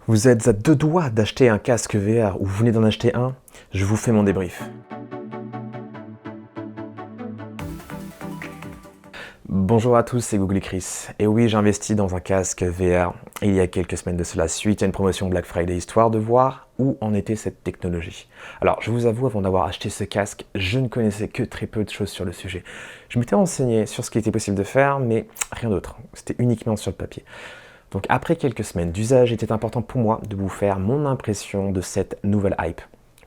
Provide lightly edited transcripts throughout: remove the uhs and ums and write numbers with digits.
Vous êtes à deux doigts d'acheter un casque VR ou vous venez d'en acheter un, je vous fais mon débrief. Bonjour à tous, c'est Google et Chris. Et oui, j'ai investi dans un casque VR il y a quelques semaines de cela, suite à une promotion Black Friday, histoire de voir où en était cette technologie. Alors, je vous avoue, avant d'avoir acheté ce casque, je ne connaissais que très peu de choses sur le sujet. Je m'étais renseigné sur ce qui était possible de faire, mais rien d'autre. C'était uniquement sur le papier. Donc après quelques semaines d'usage, il était important pour moi de vous faire mon impression de cette nouvelle hype.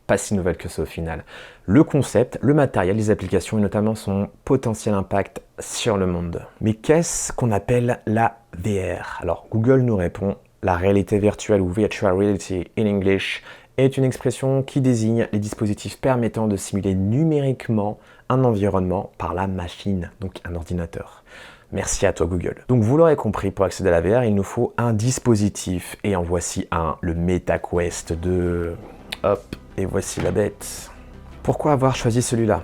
Pas si nouvelle que ça au final. Le concept, le matériel, les applications et notamment son potentiel impact sur le monde. Mais qu'est-ce qu'on appelle la VR? Alors Google nous répond, la réalité virtuelle ou virtual reality in English est une expression qui désigne les dispositifs permettant de simuler numériquement un environnement par la machine, donc un ordinateur. Merci à toi Google. Donc vous l'aurez compris, pour accéder à la VR, il nous faut un dispositif. Et en voici un, le MetaQuest 2. Hop, et voici la bête. Pourquoi avoir choisi celui-là?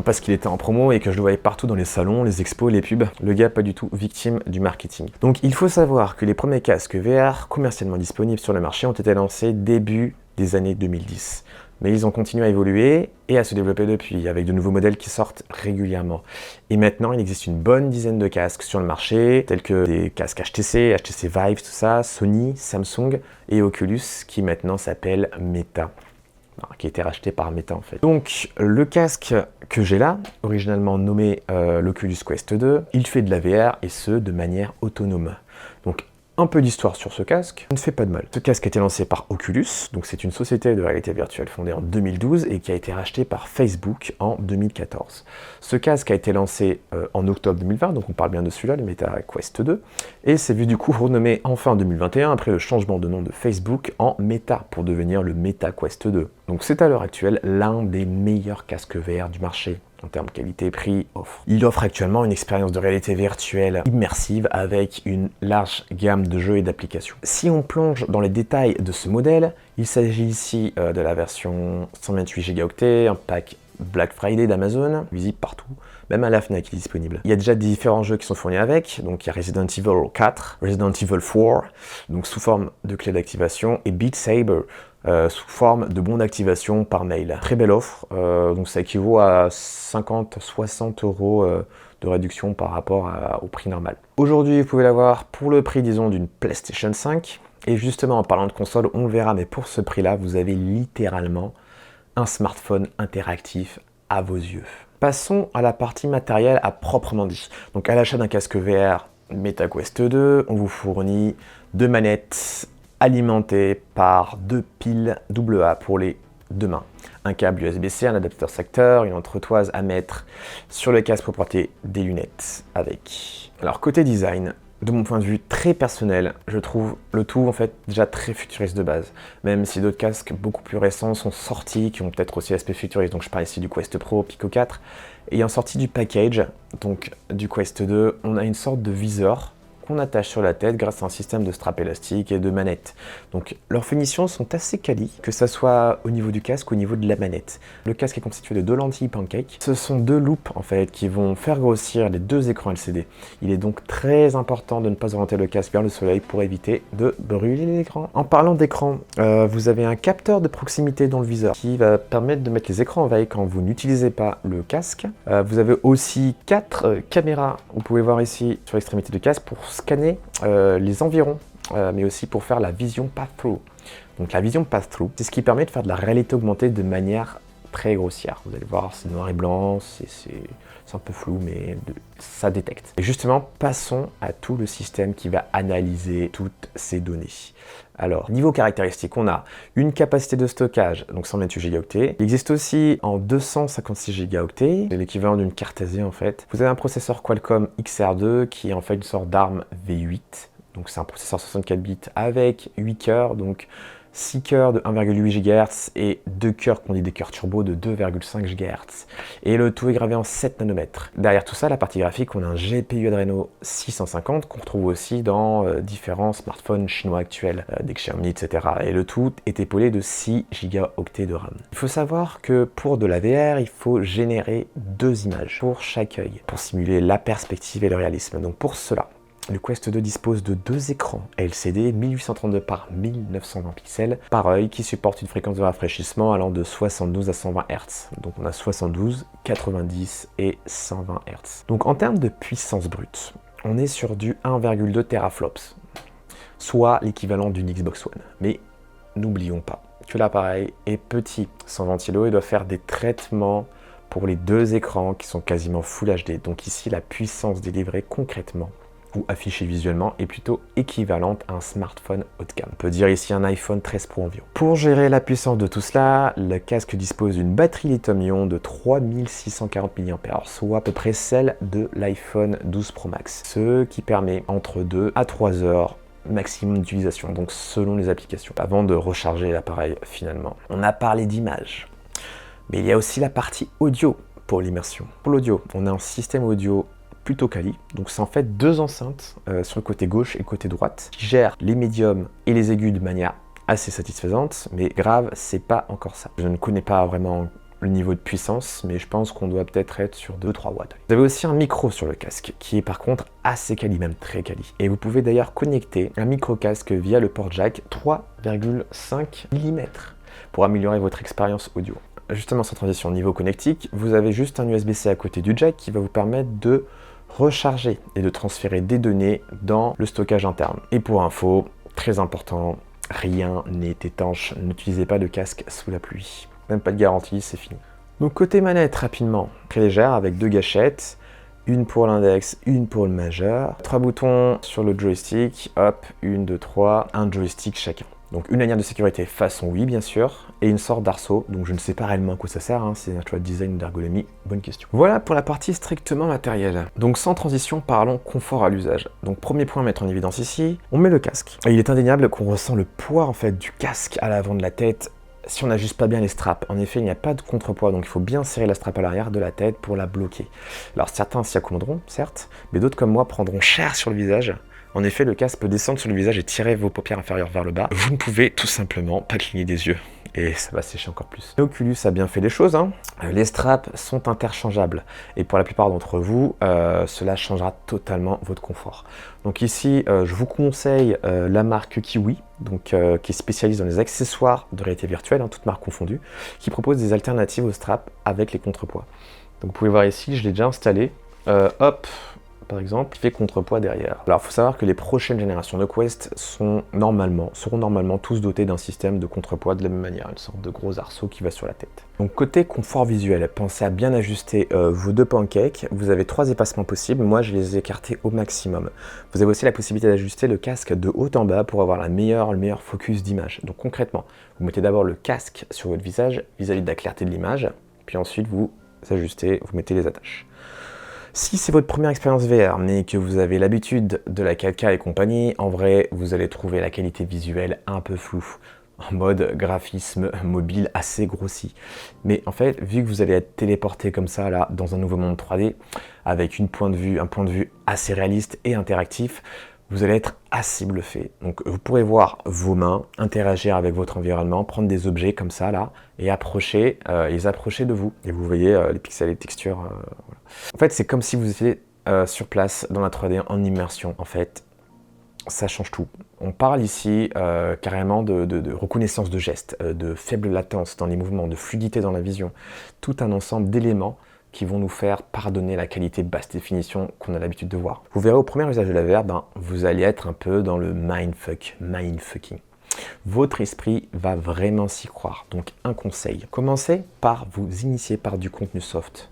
Parce qu'il était en promo et que je le voyais partout dans les salons, les expos, les pubs. Le gars pas du tout victime du marketing. Donc il faut savoir que les premiers casques VR commercialement disponibles sur le marché ont été lancés début des années 2010. Mais ils ont continué à évoluer et à se développer depuis, avec de nouveaux modèles qui sortent régulièrement. Et maintenant, il existe une bonne dizaine de casques sur le marché, tels que des casques HTC, HTC Vive, tout ça, Sony, Samsung et Oculus, qui maintenant s'appelle Meta. Alors, qui a été racheté par Meta en fait. Donc le casque que j'ai là, originalement nommé l'Oculus Quest 2, il fait de la VR et ce de manière autonome. Donc un peu d'histoire sur ce casque, ça ne fait pas de mal. Ce casque a été lancé par Oculus, donc c'est une société de réalité virtuelle fondée en 2012 et qui a été racheté par Facebook en 2014. Ce casque a été lancé en octobre 2020, donc on parle bien de celui-là, le Meta Quest 2, et s'est vu du coup renommé enfin en 2021 après le changement de nom de Facebook en Meta pour devenir le Meta Quest 2. Donc c'est à l'heure actuelle l'un des meilleurs casques VR du marché en termes qualité-prix, offre. Il offre actuellement une expérience de réalité virtuelle immersive avec une large gamme de jeux et d'applications. Si on plonge dans les détails de ce modèle, il s'agit ici de la version 128 Go, un pack Black Friday d'Amazon, visible partout, même à la Fnac il est disponible. Il y a déjà différents jeux qui sont fournis avec, donc il y a Resident Evil 4, Resident Evil 4, donc sous forme de clé d'activation, et Beat Saber, sous forme de bons d'activation par mail. Très belle offre, donc ça équivaut à 50-60 euros de réduction par rapport au prix normal. Aujourd'hui, vous pouvez l'avoir pour le prix, disons, d'une PlayStation 5. Et justement, en parlant de console, on le verra, mais pour ce prix-là, vous avez littéralement un smartphone interactif à vos yeux. Passons à la partie matérielle à proprement dit. Donc à l'achat d'un casque VR MetaQuest 2, on vous fournit deux manettes alimenté par deux piles AA pour les deux mains. Un câble USB-C, un adaptateur secteur, une entretoise à mettre sur le casque pour porter des lunettes avec. Alors côté design, de mon point de vue très personnel, je trouve le tout en fait déjà très futuriste de base. Même si d'autres casques beaucoup plus récents sont sortis, qui ont peut-être aussi l'aspect futuriste, donc je parle ici du Quest Pro, Pico 4. Ayant sorti du package, donc du Quest 2, on a une sorte de viseur qu'on attache sur la tête grâce à un système de strap élastique et de manette. Donc leurs finitions sont assez quali, que ça soit au niveau du casque ou au niveau de la manette. Le casque est constitué de deux lentilles pancake. Ce sont deux loupes en fait qui vont faire grossir les deux écrans LCD. Il est donc très important de ne pas orienter le casque vers le soleil pour éviter de brûler l'écran. En parlant d'écran, vous avez un capteur de proximité dans le viseur qui va permettre de mettre les écrans en veille quand vous n'utilisez pas le casque. Vous avez aussi 4 caméras, vous pouvez voir ici sur l'extrémité du casque pour scanner les environs, mais aussi pour faire la vision pass-through. Donc la vision pass-through, c'est ce qui permet de faire de la réalité augmentée de manière très grossière. Vous allez voir, c'est noir et blanc, c'est un peu flou, mais ça détecte. Et justement, passons à tout le système qui va analyser toutes ces données. Alors, niveau caractéristiques, on a une capacité de stockage, donc 128 Go. Il existe aussi en 256 Go, c'est l'équivalent d'une carte SD en fait. Vous avez un processeur Qualcomm XR2 qui est en fait une sorte d'ARM V8. Donc c'est un processeur 64 bits avec 8 cœurs, donc 6 cœurs de 1,8 GHz et 2 cœurs qu'on dit des cœurs turbo de 2,5 GHz. Et le tout est gravé en 7 nanomètres. Derrière tout ça, la partie graphique, on a un GPU Adreno 650 qu'on retrouve aussi dans différents smartphones chinois actuels, des Xiaomi, etc. Et le tout est épaulé de 6 Go de RAM. Il faut savoir que pour de la VR, il faut générer 2 images pour chaque œil, pour simuler la perspective et le réalisme. Donc pour cela, Le Quest 2 dispose de deux écrans LCD 1832 par 1920 pixels par œil qui supportent une fréquence de rafraîchissement allant de 72 à 120 Hz. Donc on a 72, 90 et 120 Hz. Donc en termes de puissance brute, on est sur du 1,2 teraflops, soit l'équivalent d'une Xbox One. Mais n'oublions pas que l'appareil est petit, sans ventilo, et doit faire des traitements pour les deux écrans qui sont quasiment Full HD. Donc ici, la puissance délivrée concrètement ou affichée visuellement est plutôt équivalente à un smartphone haut de gamme. On peut dire ici un iPhone 13 Pro environ. Pour gérer la puissance de tout cela, le casque dispose d'une batterie lithium-ion de 3640 mAh, soit à peu près celle de l'iPhone 12 Pro Max, ce qui permet entre 2 à 3 heures maximum d'utilisation, donc selon les applications, avant de recharger l'appareil finalement. On a parlé d'image, mais il y a aussi la partie audio pour l'immersion. Pour l'audio, on a un système audio plutôt quali, donc c'est en fait deux enceintes sur le côté gauche et le côté droite qui gèrent les médiums et les aigus de manière assez satisfaisante, mais grave, c'est pas encore ça. Je ne connais pas vraiment le niveau de puissance, mais je pense qu'on doit peut-être être sur 2-3 watts. Vous avez aussi un micro sur le casque, qui est par contre assez quali, même très quali. Et vous pouvez d'ailleurs connecter un micro-casque via le port jack 3,5 mm pour améliorer votre expérience audio. Justement, sans transition, niveau connectique, vous avez juste un USB-C à côté du jack qui va vous permettre de recharger et de transférer des données dans le stockage interne. Et pour info, très important, rien n'est étanche, n'utilisez pas de casque sous la pluie. Même pas de garantie, c'est fini. Donc côté manette, rapidement, très légère avec deux gâchettes, une pour l'index, une pour le majeur, 3 boutons sur le joystick, hop, 1, 2, 3, un joystick chacun. Donc une lanière de sécurité façon oui bien sûr, et une sorte d'arceau, donc je ne sais pas réellement à quoi ça sert, c'est un choix de design ou d'ergonomie, bonne question. Voilà pour la partie strictement matérielle. Donc sans transition, parlons confort à l'usage. Donc premier point à mettre en évidence ici, on met le casque. Et il est indéniable qu'on ressent le poids en fait du casque à l'avant de la tête, si on n'ajuste pas bien les straps. En effet, il n'y a pas de contrepoids, donc il faut bien serrer la strap à l'arrière de la tête pour la bloquer. Alors certains s'y accommoderont, certes, mais d'autres comme moi prendront cher sur le visage. En effet, le casque peut descendre sur le visage et tirer vos paupières inférieures vers le bas. Vous ne pouvez tout simplement pas cligner des yeux. Et ça va sécher encore plus. Oculus a bien fait les choses, hein. Les straps sont interchangeables. Et pour la plupart d'entre vous, cela changera totalement votre confort. Donc ici, je vous conseille la marque Kiwi, donc, qui est spécialisée dans les accessoires de réalité virtuelle, hein, toutes marques confondues, qui propose des alternatives aux straps avec les contrepoids. Donc vous pouvez voir ici, je l'ai déjà installé. Hop, par exemple, fait contrepoids derrière. Alors, il faut savoir que les prochaines générations de Quest seront normalement tous dotés d'un système de contrepoids de la même manière, une sorte de gros arceau qui va sur la tête. Donc, côté confort visuel, pensez à bien ajuster vos deux pancakes. Vous avez 3 espacements possibles. Moi, je les ai écartés au maximum. Vous avez aussi la possibilité d'ajuster le casque de haut en bas pour avoir le meilleur focus d'image. Donc, concrètement, vous mettez d'abord le casque sur votre visage vis-à-vis de la clarté de l'image, puis ensuite vous ajustez, vous mettez les attaches. Si c'est votre première expérience VR, mais que vous avez l'habitude de la 4K et compagnie, en vrai, vous allez trouver la qualité visuelle un peu floue, en mode graphisme mobile assez grossi. Mais en fait, vu que vous allez être téléporté comme ça, là, dans un nouveau monde 3D, avec un point de vue assez réaliste et interactif, vous allez être assez bluffé. Donc vous pourrez voir vos mains, interagir avec votre environnement, prendre des objets comme ça là, et les approcher de vous. Et vous voyez les pixels et les textures. Voilà. En fait, c'est comme si vous étiez sur place dans la 3D en immersion. En fait, ça change tout. On parle ici carrément de reconnaissance de gestes, de faible latence dans les mouvements, de fluidité dans la vision. Tout un ensemble d'éléments qui vont nous faire pardonner la qualité basse définition qu'on a l'habitude de voir. Vous verrez au premier usage de la VR, vous allez être un peu dans le mindfucking. Votre esprit va vraiment s'y croire. Donc un conseil, commencez par vous initier par du contenu soft.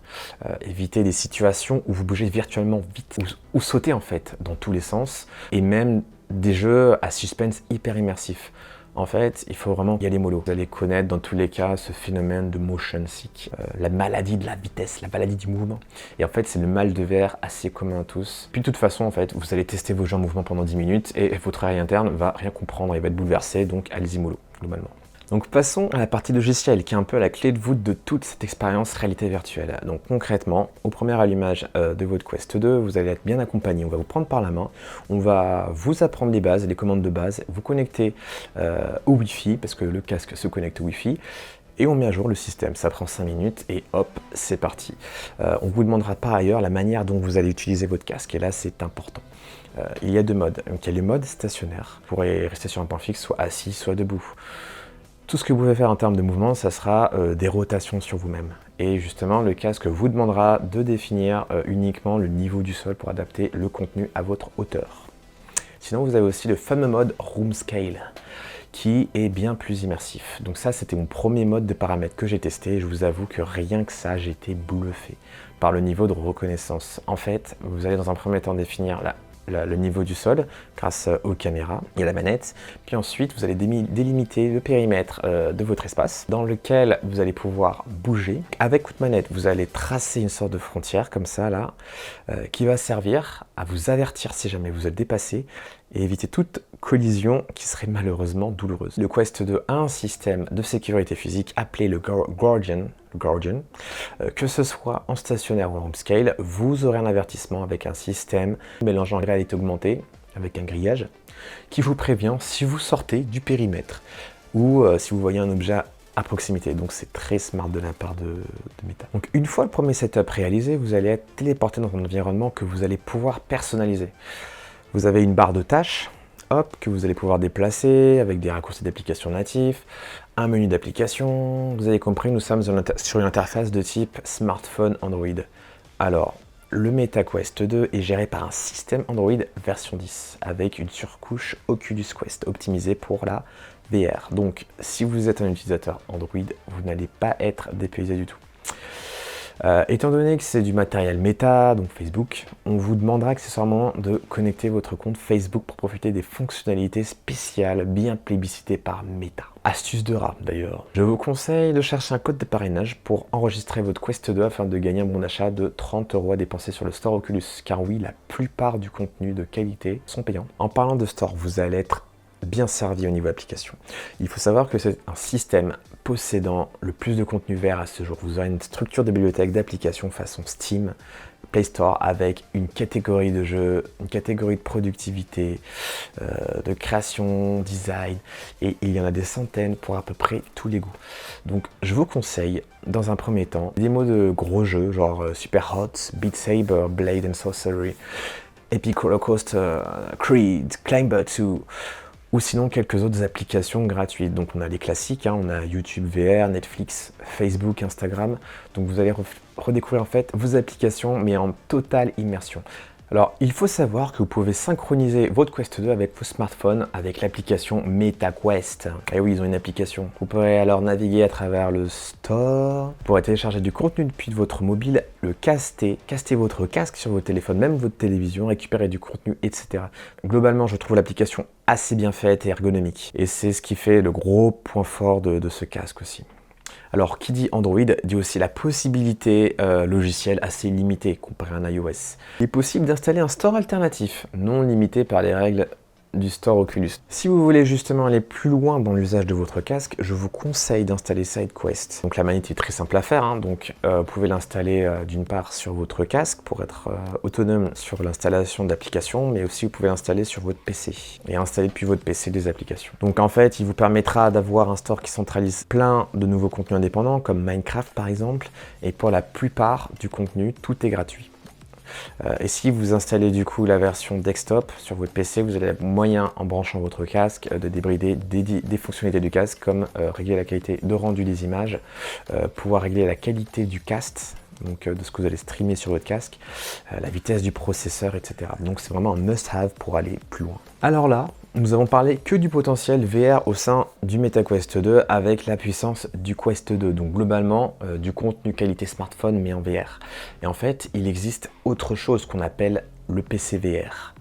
Évitez des situations où vous bougez virtuellement vite, ou sautez en fait dans tous les sens, et même des jeux à suspense hyper immersifs. En fait, il faut vraiment y aller mollo. Vous allez connaître dans tous les cas ce phénomène de motion sick, la maladie de la vitesse, la maladie du mouvement. Et en fait, c'est le mal de VR assez commun à tous. Puis de toute façon, en fait, vous allez tester vos jeux en mouvement pendant 10 minutes et votre oreille interne va rien comprendre et va être bouleversée, donc allez-y mollo, globalement. Donc passons à la partie logicielle qui est un peu la clé de voûte de toute cette expérience réalité virtuelle. Donc concrètement, au premier allumage de votre Quest 2, vous allez être bien accompagné. On va vous prendre par la main, on va vous apprendre les bases, les commandes de base, vous connecter au Wi-Fi parce que le casque se connecte au Wi-Fi. et on met à jour le système. Ça prend 5 minutes et hop, c'est parti. On vous demandera par ailleurs la manière dont vous allez utiliser votre casque, et là c'est important. Il y a deux modes. Donc, il y a le mode stationnaire, vous pourrez rester sur un point fixe, soit assis, soit debout. Tout ce que vous pouvez faire en termes de mouvement, ça sera des rotations sur vous-même. Et justement, le casque vous demandera de définir uniquement le niveau du sol pour adapter le contenu à votre hauteur. Sinon, vous avez aussi le fameux mode Room Scale, qui est bien plus immersif. Donc ça, c'était mon premier mode de paramètres que j'ai testé, et je vous avoue que rien que ça, j'ai été bluffé par le niveau de reconnaissance. En fait, vous allez dans un premier temps définir le niveau du sol grâce aux caméras et à la manette, puis ensuite vous allez délimiter le périmètre de votre espace dans lequel vous allez pouvoir bouger. Avec votre manette, vous allez tracer une sorte de frontière comme ça là, qui va servir à vous avertir si jamais vous êtes dépassé et éviter toute collision qui serait malheureusement douloureuse. Le Quest 2 a un système de sécurité physique appelé le Guardian. Que ce soit en stationnaire ou en room scale, vous aurez un avertissement avec un système mélangeant réalité augmentée avec un grillage qui vous prévient si vous sortez du périmètre ou si vous voyez un objet à proximité. Donc c'est très smart de la part de Meta. Donc une fois le premier setup réalisé, vous allez être téléporté dans un environnement que vous allez pouvoir personnaliser. Vous avez une barre de tâches, hop, que vous allez pouvoir déplacer avec des raccourcis d'application natifs, un menu d'application. Vous avez compris, nous sommes sur une interface de type smartphone Android. Alors, le MetaQuest 2 est géré par un système Android version 10 avec une surcouche Oculus Quest optimisée pour la VR. Donc, si vous êtes un utilisateur Android, vous n'allez pas être dépaysé du tout. Étant donné que c'est du matériel Meta, donc Facebook, on vous demandera accessoirement de connecter votre compte Facebook pour profiter des fonctionnalités spéciales bien plébiscitées par Meta. Astuce de rat d'ailleurs. Je vous conseille de chercher un code de parrainage pour enregistrer votre Quest 2 afin de gagner un bon d'achat de 30 € à dépenser sur le store Oculus. Car oui, la plupart du contenu de qualité sont payants. En parlant de store, vous allez être bien servi au niveau application. Il faut savoir que c'est un système possédant le plus de contenu vert à ce jour. Vous aurez une structure de bibliothèque d'applications façon Steam, Play Store avec une catégorie de jeux, une catégorie de productivité, de création, design, et il y en a des centaines pour à peu près tous les goûts. Donc je vous conseille dans un premier temps des mots de gros jeux genre Super Hot, Beat Saber, Blade and Sorcery, Epic Roller Coaster, Creed, Climber 2, ou sinon quelques autres applications gratuites. Donc on a les classiques, on a YouTube VR, Netflix, Facebook, Instagram. Donc vous allez redécouvrir en fait vos applications mais en totale immersion. Alors il faut savoir que vous pouvez synchroniser votre Quest 2 avec vos smartphones avec l'application MetaQuest. Et oui, ils ont une application. Vous pourrez alors naviguer à travers le store, vous pourrez télécharger du contenu depuis votre mobile, le caster votre casque sur votre téléphone, même votre télévision, récupérer du contenu, etc. Globalement, je trouve l'application assez bien faite et ergonomique. Et c'est ce qui fait le gros point fort de ce casque aussi. Alors, qui dit Android dit aussi la possibilité logicielle assez limitée comparé à un iOS. Il est possible d'installer un store alternatif, non limité par les règles du store Oculus. Si vous voulez justement aller plus loin dans l'usage de votre casque, je vous conseille d'installer SideQuest. Donc la manette est très simple à faire, donc vous pouvez l'installer d'une part sur votre casque pour être autonome sur l'installation d'applications, mais aussi vous pouvez l'installer sur votre PC et installer depuis votre PC des applications. Donc en fait, il vous permettra d'avoir un store qui centralise plein de nouveaux contenus indépendants comme Minecraft par exemple, et pour la plupart du contenu, tout est gratuit. Et si vous installez du coup la version desktop sur votre PC, vous avez moyen en branchant votre casque de débrider des fonctionnalités du casque comme régler la qualité de rendu des images, pouvoir régler la qualité du cast, donc de ce que vous allez streamer sur votre casque, la vitesse du processeur, etc. Donc c'est vraiment un must-have pour aller plus loin. Alors là, nous avons parlé que du potentiel VR au sein du MetaQuest 2 avec la puissance du Quest 2, donc globalement du contenu qualité smartphone mais en VR. Et en fait, il existe autre chose qu'on appelle le PC VR.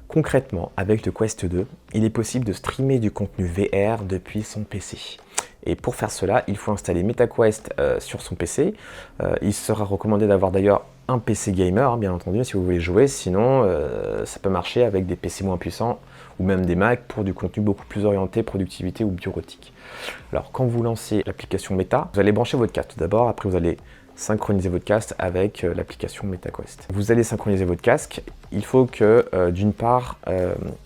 Concrètement, avec le Quest 2, il est possible de streamer du contenu VR depuis son PC. Et pour faire cela, il faut installer MetaQuest sur son PC. Il sera recommandé d'avoir d'ailleurs un PC gamer, bien entendu, si vous voulez jouer. Sinon, ça peut marcher avec des PC moins puissants ou même des Mac pour du contenu beaucoup plus orienté productivité ou bureautique. Alors, quand vous lancez l'application Meta, vous allez brancher votre casque tout d'abord. Après, vous allez synchroniser votre casque avec l'application MetaQuest. Vous allez synchroniser votre casque. Il faut que, d'une part,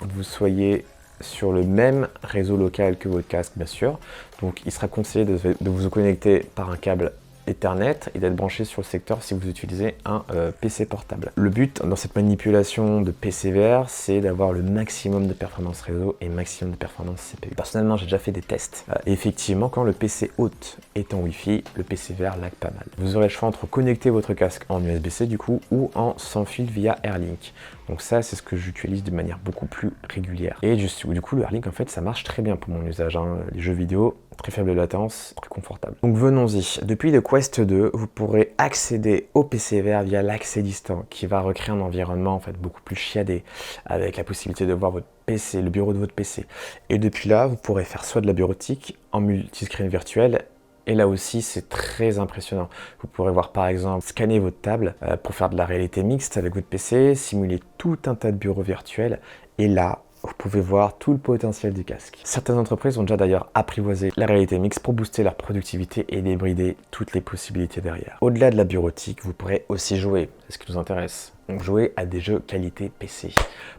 vous soyez sur le même réseau local que votre casque, bien sûr. Donc, il sera conseillé de vous connecter par un câble Ethernet et d'être branché sur le secteur si vous utilisez un PC portable. Le but dans cette manipulation de PC VR, c'est d'avoir le maximum de performance réseau et maximum de performance CPU. Personnellement, j'ai déjà fait des tests. Et effectivement, quand le PC hôte est en Wi-Fi, le PC VR lag pas mal. Vous aurez le choix entre connecter votre casque en USB-C du coup ou en sans fil via AirLink. Donc ça, c'est ce que j'utilise de manière beaucoup plus régulière. Et du coup, le AirLink, en fait, ça marche très bien pour mon usage. Les jeux vidéo, très faible latence, très confortable. Donc venons-y. Depuis le Quest 2, vous pourrez accéder au PC VR via l'accès distant, qui va recréer un environnement en fait beaucoup plus chiadé, avec la possibilité de voir votre PC, le bureau de votre PC. Et depuis là, vous pourrez faire soit de la bureautique en multiscreen virtuel. Et là aussi, c'est très impressionnant. Vous pourrez voir par exemple scanner votre table pour faire de la réalité mixte avec votre PC, simuler tout un tas de bureaux virtuels. Et là, vous pouvez voir tout le potentiel du casque. Certaines entreprises ont déjà d'ailleurs apprivoisé la réalité mixte pour booster leur productivité et débrider toutes les possibilités derrière. Au-delà de la bureautique, vous pourrez aussi jouer, c'est ce qui nous intéresse. Donc jouer à des jeux qualité PC.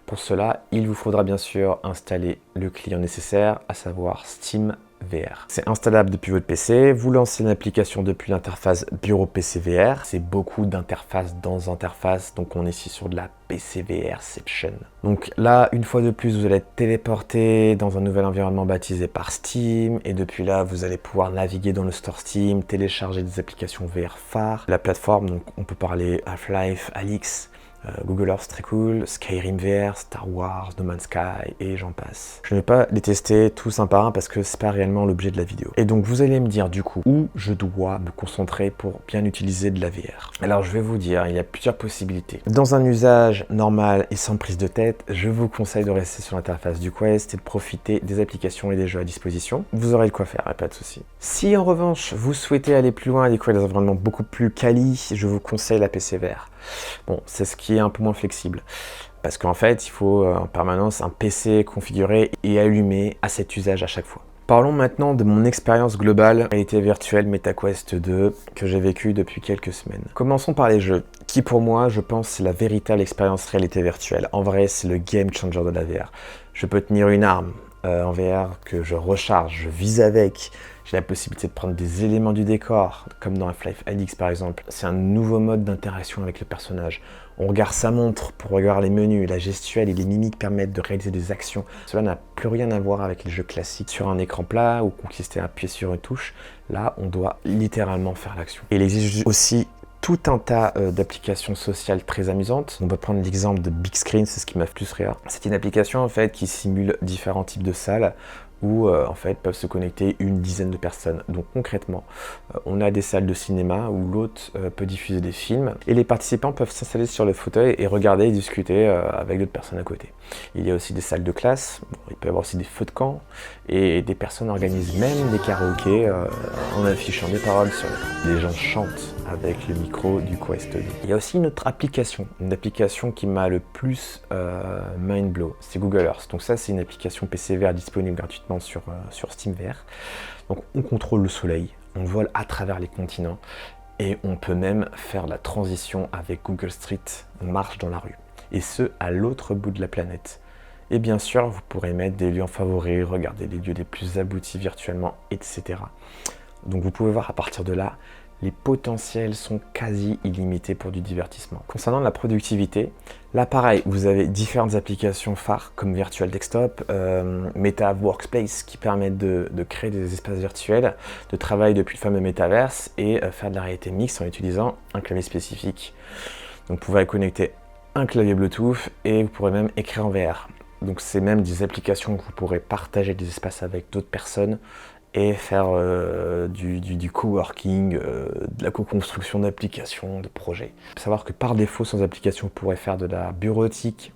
Pour cela, il vous faudra bien sûr installer le client nécessaire, à savoir Steam VR. C'est installable depuis votre PC, vous lancez l'application depuis l'interface Bureau PC VR. C'est beaucoup d'interfaces dans interface, donc on est ici sur de la PC VRception. Donc là, une fois de plus, vous allez être téléporté dans un nouvel environnement baptisé par Steam, et depuis là, vous allez pouvoir naviguer dans le store Steam, télécharger des applications VR phares. La plateforme, donc on peut parler Half-Life, Alyx, Google Earth, très cool, Skyrim VR, Star Wars, No Man's Sky, et j'en passe. Je ne vais pas les tester tous un par un parce que c'est pas réellement l'objet de la vidéo. Et donc vous allez me dire du coup où je dois me concentrer pour bien utiliser de la VR. Alors je vais vous dire, il y a plusieurs possibilités. Dans un usage normal et sans prise de tête, je vous conseille de rester sur l'interface du Quest et de profiter des applications et des jeux à disposition. Vous aurez de quoi faire, pas de souci. Si en revanche vous souhaitez aller plus loin et découvrir des environnements beaucoup plus quali, je vous conseille la PC VR. Bon, c'est ce qui est un peu moins flexible. Parce qu'en fait, il faut en permanence un PC configuré et allumé à cet usage à chaque fois. Parlons maintenant de mon expérience globale réalité virtuelle MetaQuest 2 que j'ai vécue depuis quelques semaines. Commençons par les jeux, qui pour moi, je pense, c'est la véritable expérience réalité virtuelle. En vrai, c'est le game changer de la VR. Je peux tenir une arme en VR que je recharge, je vise avec. J'ai la possibilité de prendre des éléments du décor, comme dans Half-Life Alyx par exemple. C'est un nouveau mode d'interaction avec le personnage. On regarde sa montre pour regarder les menus, la gestuelle et les mimiques permettent de réaliser des actions. Cela n'a plus rien à voir avec les jeux classiques sur un écran plat où consistait à appuyer sur une touche. Là, on doit littéralement faire l'action. Et il existe aussi tout un tas d'applications sociales très amusantes. On peut prendre l'exemple de Big Screen, c'est ce qui m'a fait plus rire. C'est une application en fait qui simule différents types de salles où en fait peuvent se connecter une dizaine de personnes. Donc concrètement, on a des salles de cinéma où l'hôte peut diffuser des films et les participants peuvent s'installer sur le fauteuil et regarder et discuter avec d'autres personnes à côté. Il y a aussi des salles de classe, il peut y avoir aussi des feux de camp et des personnes organisent même des karaokés en affichant des paroles sur l'écran. Les gens chantent avec le micro du Quest 2. Il y a aussi une autre application, une application qui m'a le plus mind blow, c'est Google Earth. Donc ça, c'est une application PC VR disponible gratuitement sur Steam VR. Donc on contrôle le soleil, on vole à travers les continents et on peut même faire la transition avec Google Street, on marche dans la rue. Et ce, à l'autre bout de la planète. Et bien sûr, vous pourrez mettre des lieux en favoris, regarder les lieux les plus aboutis virtuellement, etc. Donc vous pouvez voir à partir de là, les potentiels sont quasi illimités pour du divertissement. Concernant la productivité, là pareil, vous avez différentes applications phares comme Virtual Desktop, Meta Workspace qui permettent de créer des espaces virtuels, de travailler depuis le fameux métaverse et faire de la réalité mixte en utilisant un clavier spécifique. Donc vous pouvez connecter un clavier Bluetooth et vous pourrez même écrire en VR. Donc c'est même des applications que vous pourrez partager des espaces avec d'autres personnes et faire du coworking, de la co-construction d'applications, de projets. Il faut savoir que par défaut, sans application, vous pourrez faire de la bureautique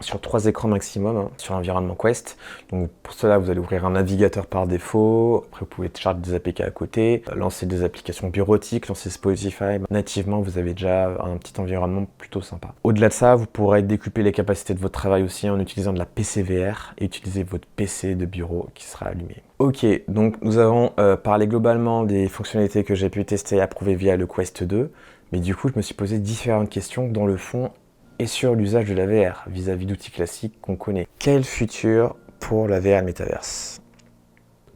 sur 3 écrans maximum sur l'environnement Quest. Donc pour cela, vous allez ouvrir un navigateur par défaut. Après, vous pouvez charger des APK à côté, lancer des applications bureautiques, lancer Spotify. Nativement, vous avez déjà un petit environnement plutôt sympa. Au-delà de ça, vous pourrez décupler les capacités de votre travail aussi en utilisant de la PC VR et utiliser votre PC de bureau qui sera allumé. Ok, donc nous avons parlé globalement des fonctionnalités que j'ai pu tester et approuver via le Quest 2. Mais du coup, je me suis posé différentes questions dans le fond et sur l'usage de la VR vis-à-vis d'outils classiques qu'on connaît. Quel futur pour la VR et le Metaverse.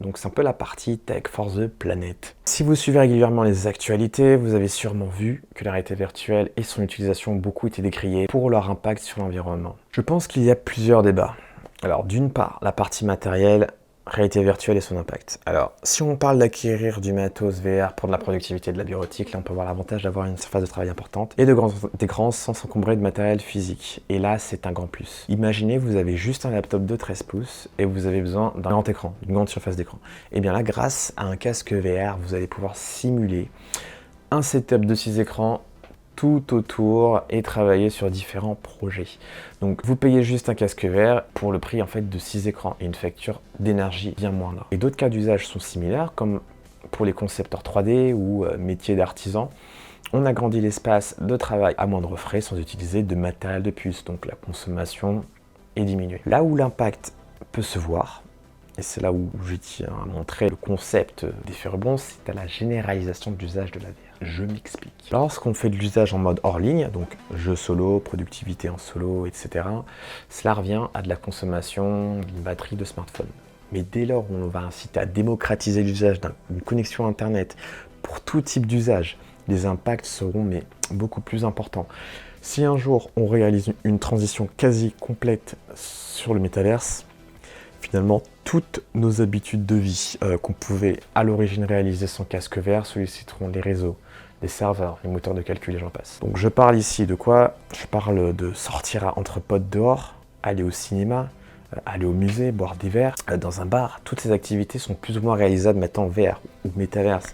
Donc c'est un peu la partie Tech for the Planet. Si vous suivez régulièrement les actualités, vous avez sûrement vu que la réalité virtuelle et son utilisation ont beaucoup été décriées pour leur impact sur l'environnement. Je pense qu'il y a plusieurs débats. Alors d'une part, la partie matérielle, réalité virtuelle et son impact. Alors, si on parle d'acquérir du matos VR pour de la productivité et de la bureautique, là on peut avoir l'avantage d'avoir une surface de travail importante et de grands écrans sans s'encombrer de matériel physique. Et là, c'est un grand plus. Imaginez, vous avez juste un laptop de 13 pouces et vous avez besoin d'un grand écran, d'une grande surface d'écran. Et bien là, grâce à un casque VR, vous allez pouvoir simuler un setup de 6 écrans tout autour et travailler sur différents projets. Donc vous payez juste un casque VR pour le prix en fait de 6 écrans et une facture d'énergie bien moindre. Et d'autres cas d'usage sont similaires, comme pour les concepteurs 3D ou métiers d'artisan. On agrandit l'espace de travail à moindre frais sans utiliser de matériel de puce, donc la consommation est diminuée. Là où l'impact peut se voir, et c'est là où je tiens à montrer le concept d'effet rebond, c'est à la généralisation de l'usage de la VR. Je m'explique. Lorsqu'on fait de l'usage en mode hors ligne, donc jeu solo, productivité en solo, etc., cela revient à de la consommation d'une batterie de smartphone. Mais dès lors où on va inciter à démocratiser l'usage d'une connexion Internet pour tout type d'usage, les impacts seront beaucoup plus importants. Si un jour on réalise une transition quasi complète sur le métaverse, finalement, toutes nos habitudes de vie qu'on pouvait à l'origine réaliser sans casque VR solliciteront les réseaux, les serveurs, les moteurs de calcul et j'en passe. Donc je parle ici de quoi? Je parle de sortir entre potes dehors, aller au cinéma, aller au musée, boire des verres, dans un bar. Toutes ces activités sont plus ou moins réalisables maintenant VR ou métaverse.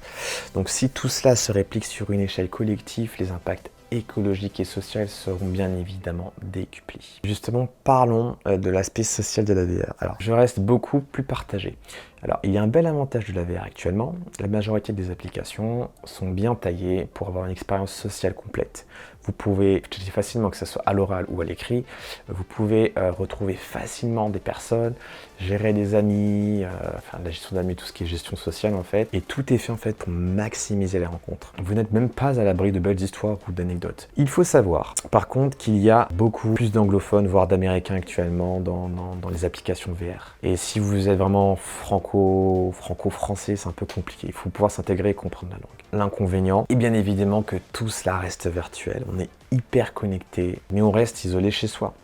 Donc si tout cela se réplique sur une échelle collective, les impacts écologiques et sociales seront bien évidemment décuplés. Justement, parlons de l'aspect social de la VR. Alors, je reste beaucoup plus partagé. Alors, il y a un bel avantage de la VR actuellement. La majorité des applications sont bien taillées pour avoir une expérience sociale complète. Vous pouvez, je dis facilement que ce soit à l'oral ou à l'écrit, vous pouvez retrouver facilement des personnes, gérer des amis, la gestion d'amis, tout ce qui est gestion sociale en fait. Et tout est fait en fait pour maximiser les rencontres. Vous n'êtes même pas à l'abri de belles histoires ou d'anecdotes. Il faut savoir, par contre, qu'il y a beaucoup plus d'anglophones, voire d'américains actuellement dans les applications VR. Et si vous êtes vraiment franco-français, c'est un peu compliqué. Il faut pouvoir s'intégrer et comprendre la langue. L'inconvénient est bien évidemment que tout cela reste virtuel. On est hyper connecté, mais on reste isolé chez soi.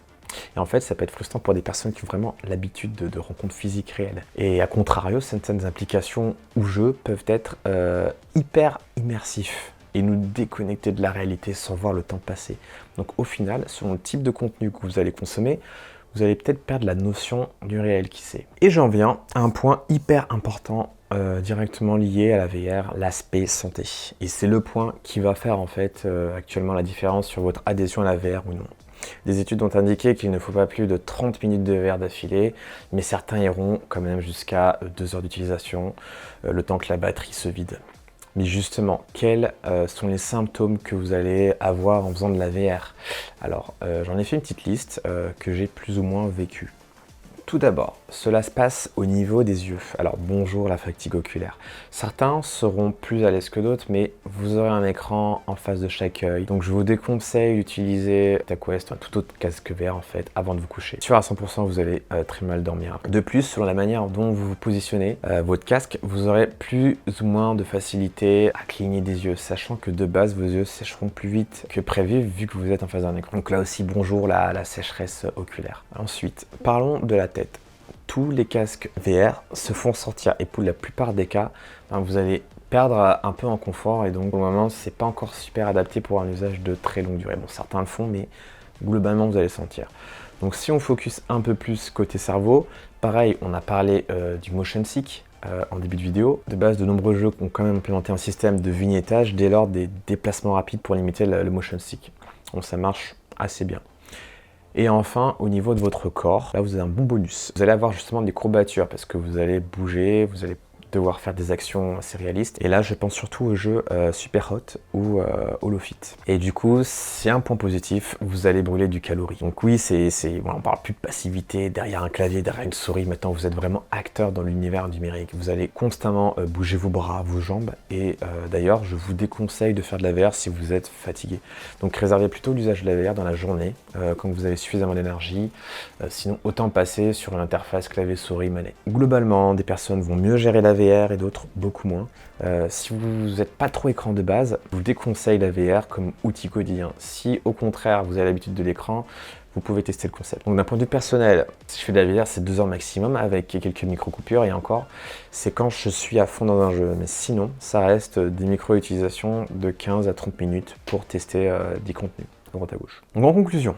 Et en fait, ça peut être frustrant pour des personnes qui ont vraiment l'habitude de rencontres physiques réelles. Et à contrario, certaines applications ou jeux peuvent être hyper immersifs et nous déconnecter de la réalité sans voir le temps passer. Donc au final, selon le type de contenu que vous allez consommer, vous allez peut-être perdre la notion du réel qui c'est. Et j'en viens à un point hyper important directement lié à la VR, l'aspect santé. Et c'est le point qui va faire en fait actuellement la différence sur votre adhésion à la VR ou non. Des études ont indiqué qu'il ne faut pas plus de 30 minutes de VR d'affilée, mais certains iront quand même jusqu'à 2 heures d'utilisation, le temps que la batterie se vide. Mais justement, quels sont les symptômes que vous allez avoir en faisant de la VR? Alors, j'en ai fait une petite liste que j'ai plus ou moins vécue. Tout d'abord, cela se passe au niveau des yeux. Alors bonjour la fatigue oculaire. Certains seront plus à l'aise que d'autres, mais vous aurez un écran en face de chaque œil. Donc je vous déconseille d'utiliser TechQuest ou un tout autre casque VR en fait avant de vous coucher. Sûr à 100%, vous allez très mal dormir. De plus, selon la manière dont vous vous positionnez votre casque, vous aurez plus ou moins de facilité à cligner des yeux, sachant que de base vos yeux sécheront plus vite que prévu vu que vous êtes en face d'un écran. Donc là aussi bonjour la sécheresse oculaire. Ensuite, parlons de la tête. Tous les casques VR se font sortir et pour la plupart des cas, vous allez perdre un peu en confort et donc pour le moment, c'est pas encore super adapté pour un usage de très longue durée. Bon, certains le font, mais globalement, vous allez le sentir. Donc si on focus un peu plus côté cerveau, pareil, on a parlé du motion sick en début de vidéo. De base, de nombreux jeux ont quand même implémenté un système de vignettage dès lors des déplacements rapides pour limiter le motion sick. Donc ça marche assez bien. Et enfin, au niveau de votre corps, là vous avez un bon bonus. Vous allez avoir justement des courbatures parce que vous allez bouger, vous allez devoir faire des actions assez réalistes. Et là, je pense surtout aux jeux Superhot ou Hollow Fit. Et du coup, c'est un point positif, vous allez brûler du calorie. Donc oui, on parle plus de passivité derrière un clavier, derrière une souris. Maintenant, vous êtes vraiment acteur dans l'univers numérique. Vous allez constamment bouger vos bras, vos jambes. Et d'ailleurs, je vous déconseille de faire de la VR si vous êtes fatigué. Donc réservez plutôt l'usage de la VR dans la journée, quand vous avez suffisamment d'énergie. Sinon, autant passer sur l'interface clavier-souris-manette. Globalement, des personnes vont mieux gérer la VR et d'autres beaucoup moins. Si vous n'êtes pas trop écran de base, je vous déconseille la VR comme outil quotidien. Si au contraire vous avez l'habitude de l'écran, vous pouvez tester le concept. Donc d'un point de vue personnel, si je fais de la VR, c'est 2 heures maximum avec quelques micro-coupures et encore, c'est quand je suis à fond dans un jeu. Mais sinon, ça reste des micro-utilisations de 15 à 30 minutes pour tester des contenus à droite à gauche. Donc en conclusion,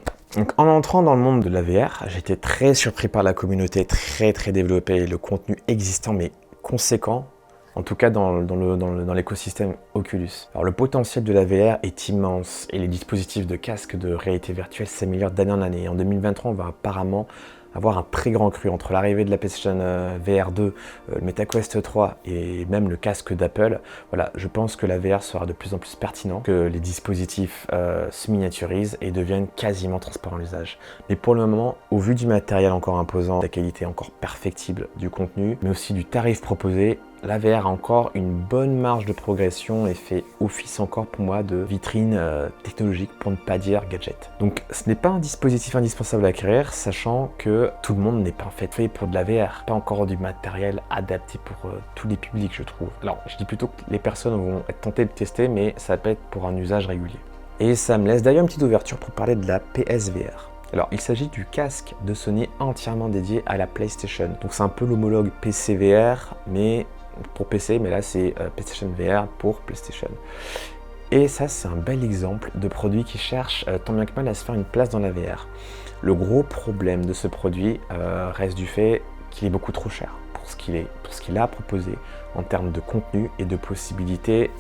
en entrant dans le monde de la VR, j'ai été très surpris par la communauté très développée, le contenu existant mais conséquent. En tout cas dans l'écosystème Oculus. Alors le potentiel de la VR est immense et les dispositifs de casque de réalité virtuelle s'améliorent d'année en année. En 2023, on va apparemment avoir un très grand cru entre l'arrivée de la PlayStation VR 2, le MetaQuest 3 et même le casque d'Apple. Voilà, je pense que la VR sera de plus en plus pertinent, que les dispositifs se miniaturisent et deviennent quasiment transparents à l'usage. Mais pour le moment, au vu du matériel encore imposant, de la qualité encore perfectible du contenu, mais aussi du tarif proposé, la VR a encore une bonne marge de progression et fait office encore pour moi de vitrine technologique pour ne pas dire gadget. Donc ce n'est pas un dispositif indispensable à acquérir, sachant que tout le monde n'est pas en fait fait pour de la VR. Pas encore du matériel adapté pour tous les publics, je trouve. Alors je dis plutôt que les personnes vont être tentées de tester, mais ça peut être pour un usage régulier. Et ça me laisse d'ailleurs une petite ouverture pour parler de la PSVR. Alors, il s'agit du casque de Sony entièrement dédié à la PlayStation. Donc c'est un peu l'homologue PC VR, mais pour PC, mais là c'est PlayStation VR pour PlayStation. Et ça, c'est un bel exemple de produit qui cherche tant bien que mal à se faire une place dans la VR. Le gros problème de ce produit reste du fait qu'il est beaucoup trop cher pour ce qu'il a à proposer en termes de contenu et de possibilités,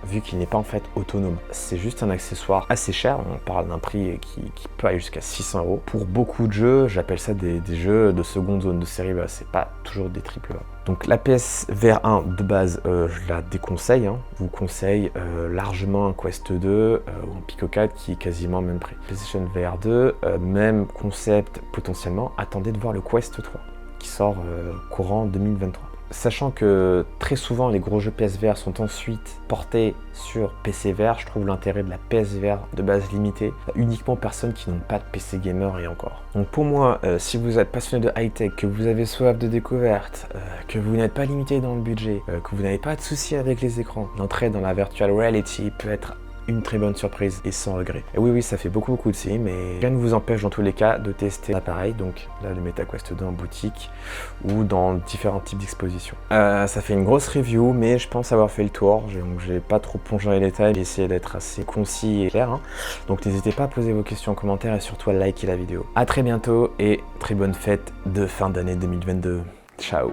vu qu'il n'est pas en fait autonome. C'est juste un accessoire assez cher, on parle d'un prix qui peut aller jusqu'à 600 €. Pour beaucoup de jeux, j'appelle ça des jeux de seconde zone, de série A, c'est pas toujours des AAA. Donc la PSVR 1 de base, je la déconseille, je vous conseille largement un Quest 2 ou un Pico 4 qui est quasiment le même prix. PlayStation VR 2, même concept potentiellement, attendez de voir le Quest 3 qui sort courant 2023. Sachant que très souvent les gros jeux PSVR sont ensuite portés sur PC VR, je trouve l'intérêt de la PSVR de base limitée uniquement aux personnes qui n'ont pas de PC gamer et encore. Donc pour moi, si vous êtes passionné de high-tech, que vous avez soif de découverte, que vous n'êtes pas limité dans le budget, que vous n'avez pas de soucis avec les écrans, l'entrée dans la virtual reality peut être une très bonne surprise et sans regret. Et oui, ça fait beaucoup de si, mais rien ne vous empêche dans tous les cas de tester l'appareil, donc là le MetaQuest 2 en boutique ou dans différents types d'expositions. Ça fait une grosse review, mais je pense avoir fait le tour, j'ai pas trop plongé dans les détails, j'ai essayé d'être assez concis et clair. Donc n'hésitez pas à poser vos questions en commentaire et surtout à liker la vidéo. A très bientôt et très bonne fête de fin d'année 2022. Ciao.